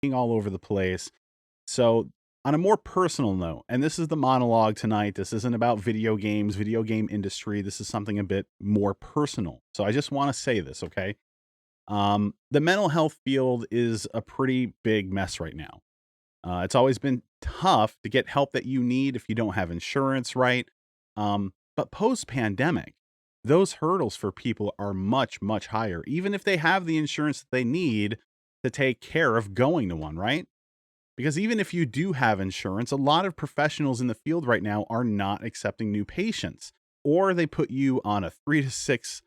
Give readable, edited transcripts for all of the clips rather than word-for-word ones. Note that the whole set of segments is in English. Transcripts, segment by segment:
being all over the place. So, on a more personal note, and this is the monologue tonight, this isn't about video games, video game industry. This is something a bit more personal. So, I just want to say this, okay? The mental health field is a pretty big mess right now. It's always been tough to get help that you need if you don't have insurance, right? But post pandemic, those hurdles for people are much, much higher, even if they have the insurance that they need to take care of going to one, right? Because even if you do have insurance, a lot of professionals in the field right now are not accepting new patients, or they put you on a 3 to 6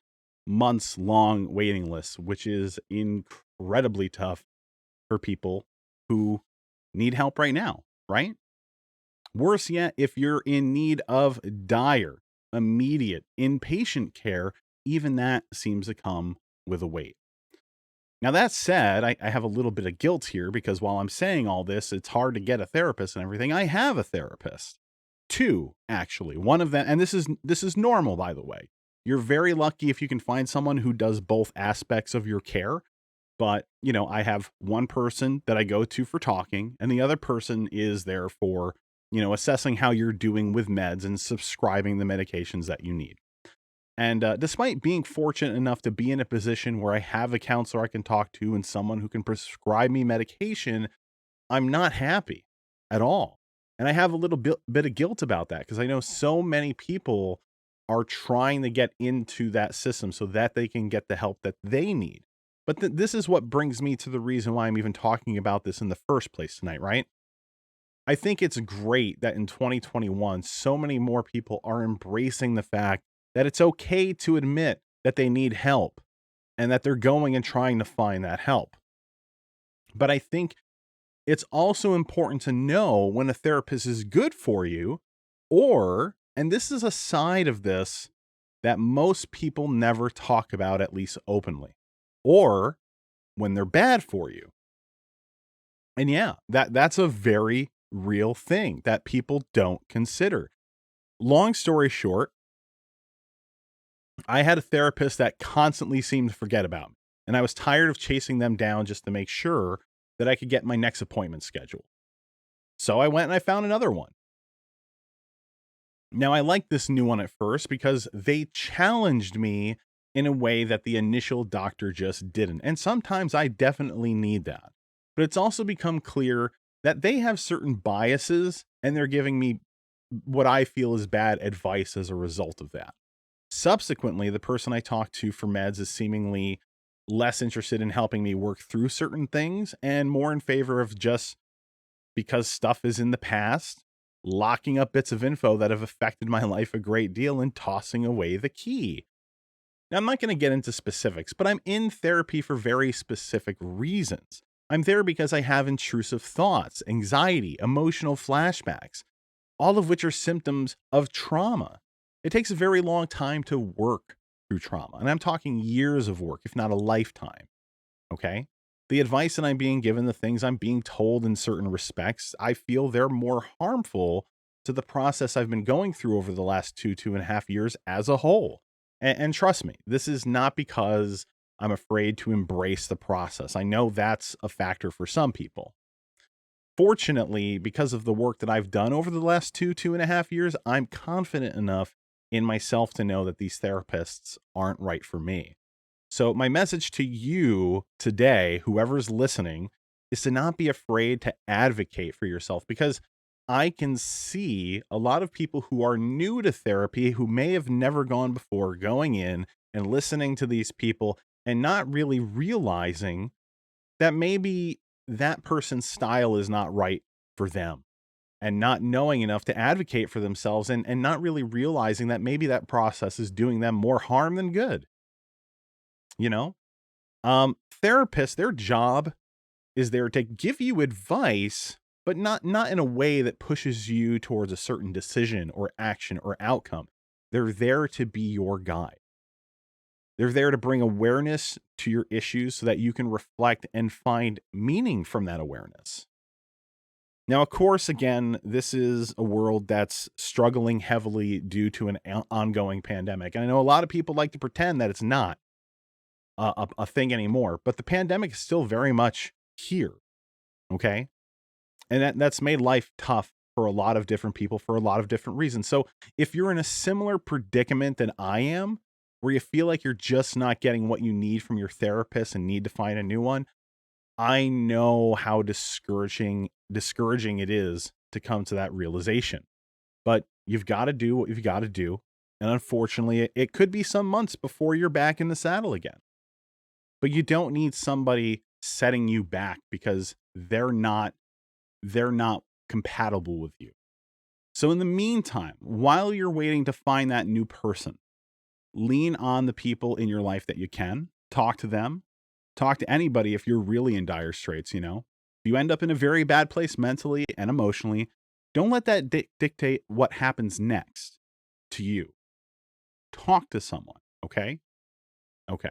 months long waiting list, which is incredibly tough for people who need help right now, right? Worse yet, if you're in need of dire, immediate, inpatient care, even that seems to come with a wait. Now, that said, I have a little bit of guilt here because while I'm saying all this, it's hard to get a therapist and everything. I have a therapist, two actually. One of them, and this is normal, by the way. You're very lucky if you can find someone who does both aspects of your care. But I have one person that I go to for talking, and the other person is there for assessing how you're doing with meds and subscribing the medications that you need. And despite being fortunate enough to be in a position where I have a counselor I can talk to and someone who can prescribe me medication, I'm not happy at all. And I have a little bit of guilt about that because I know so many people are trying to get into that system so that they can get the help that they need. But this is what brings me to the reason why I'm even talking about this in the first place tonight, right? I think it's great that in 2021, so many more people are embracing the fact that it's okay to admit that they need help and that they're going and trying to find that help. But I think it's also important to know when a therapist is good for you, or, and this is a side of this that most people never talk about, at least openly, or when they're bad for you. And yeah, that's a very real thing that people don't consider. Long story short, I had a therapist that constantly seemed to forget about me, and I was tired of chasing them down just to make sure that I could get my next appointment scheduled. So I went and I found another one. Now, I liked this new one at first because they challenged me in a way that the initial doctor just didn't. And sometimes I definitely need that. But it's also become clear that they have certain biases and they're giving me what I feel is bad advice as a result of that. Subsequently, the person I talked to for meds is seemingly less interested in helping me work through certain things and more in favor of just because stuff is in the past, locking up bits of info that have affected my life a great deal and tossing away the key. Now, I'm not going to get into specifics, but I'm in therapy for very specific reasons. I'm there because I have intrusive thoughts, anxiety, emotional flashbacks, all of which are symptoms of trauma. It takes a very long time to work through trauma, and I'm talking years of work, if not a lifetime. Okay? The advice that I'm being given, the things I'm being told in certain respects, I feel they're more harmful to the process I've been going through over the last 2.5 years as a whole. And trust me, this is not because I'm afraid to embrace the process. I know that's a factor for some people. Fortunately, because of the work that I've done over the last 2.5 years, I'm confident enough in myself to know that these therapists aren't right for me. So my message to you today, whoever's listening, is to not be afraid to advocate for yourself because I can see a lot of people who are new to therapy, who may have never gone before, going in and listening to these people and not really realizing that maybe that person's style is not right for them and not knowing enough to advocate for themselves and not really realizing that maybe that process is doing them more harm than good. You know, therapists, their job is there to give you advice, but not in a way that pushes you towards a certain decision or action or outcome. They're there to be your guide. They're there to bring awareness to your issues so that you can reflect and find meaning from that awareness. Now, of course, again, this is a world that's struggling heavily due to an ongoing pandemic. And I know a lot of people like to pretend that it's not a thing anymore, but the pandemic is still very much here. Okay. And that's made life tough for a lot of different people for a lot of different reasons. So if you're in a similar predicament than I am, where you feel like you're just not getting what you need from your therapist and need to find a new one, I know how discouraging it is to come to that realization. But you've got to do what you've got to do. And unfortunately, it could be some months before you're back in the saddle again. But you don't need somebody setting you back because they're not compatible with you. So in the meantime, while you're waiting to find that new person, lean on the people in your life that you can. Talk to them. Talk to anybody if you're really in dire straits, you know. If you end up in a very bad place mentally and emotionally, don't let that dictate what happens next to you. Talk to someone, okay?